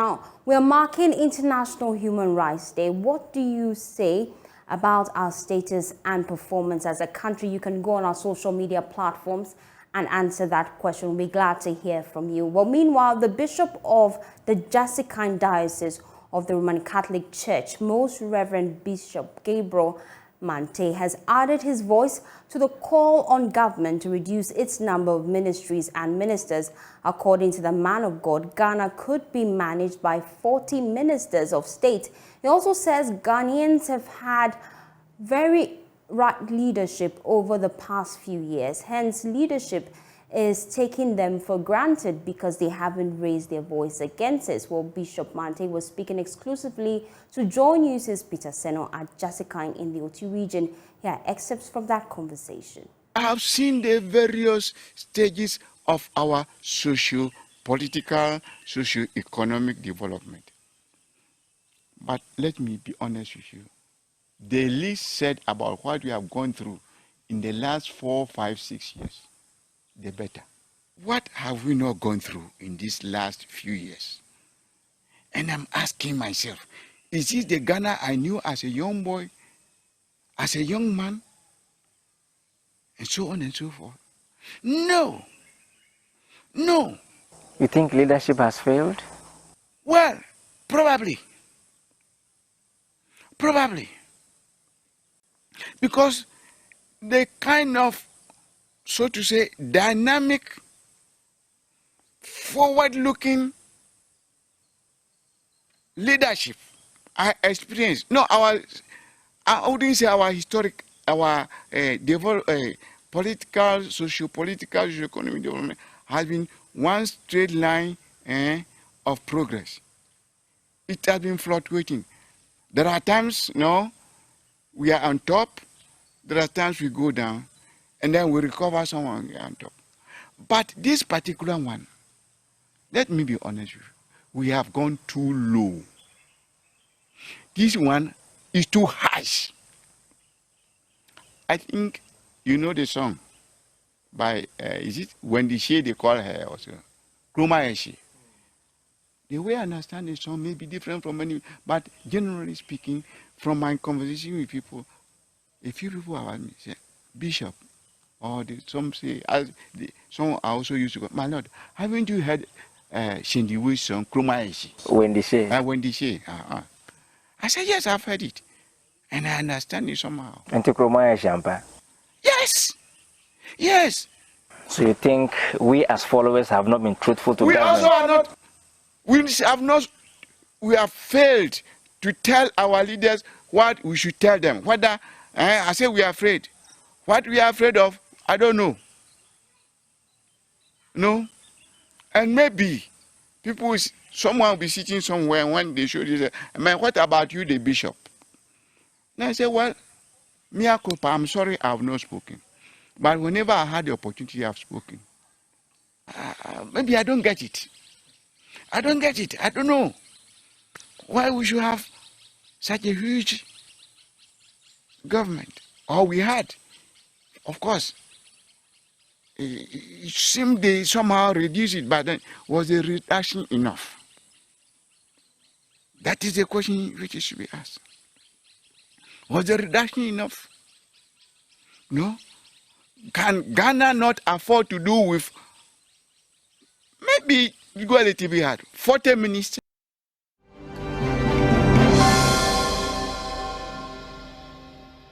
Now, we're marking International Human Rights Day. What do you say about our status and performance as a country? You can go on our social media platforms and answer that question. We'll be glad to hear from you. Well, meanwhile, the Bishop of the Jessican Diocese of the Roman Catholic Church, Most Reverend Bishop Gabriel Mantey, has added his voice to the call on government to reduce its number of ministries and ministers. According to the man of God, Ghana could be managed by 40 ministers of state. He also says Ghanaians have had very right leadership over the past few years. Hence, leadership is taking them for granted because they haven't raised their voice against it. Well, Bishop Mantey was speaking exclusively to Joy News' Peter Seno at Jessica in the Otu region. Here are excerpts from that conversation. I have seen the various stages of our socio-political, socio-economic development. But let me be honest with you. The least said about what we have gone through in the last 4, 5, 6 years, the better. What have we not gone through in these last few years? And I'm asking myself, is this the Ghana I knew as a young boy, as a young man, and so on and so forth? No. No. You think leadership has failed? Well, probably. Probably. Because the kind of, so to say, dynamic, forward-looking leadership I experienced. No, I wouldn't say our historic, our political, socio-political, socio-economic development has been one straight line of progress. It has been fluctuating. There are times, we are on top. There are times we go down, and then we recover someone on top. But this particular one, let me be honest with you, we have gone too low. This one is too harsh. I think you know the song by, is it Wendy Shea, they call her also, Kruma Eshe. The way I understand the song may be different from many, but generally speaking, from my conversation with people, a few people have asked me, say, Bishop, or some say, some also used to go, my Lord, haven't you heard Shindy Wi's song, Kruma Eshe? Wendy Shea. Wendy Shea. I said, yes, I've heard it. And I understand it somehow. And to Kruma Eshe, yes. Yes. So you think we as followers have not been truthful to government? We also are not. We have failed to tell our leaders what we should tell them. Whether, I say we are afraid. What we are afraid of, I don't know. No? And maybe someone will be sitting somewhere when they show this, man, what about you, the bishop? And I say, well, mea culpa, I'm sorry I have not spoken. But whenever I had the opportunity, I have spoken. Maybe I don't get it. I don't get it. I don't know why we should have such a huge government. Or we had. Of course, it seemed they somehow reduced it, but then was the reduction enough? That is the question which should be asked. Was the reduction enough? No? Can Ghana not afford to do with, maybe you go a little bit hard, 40 ministers?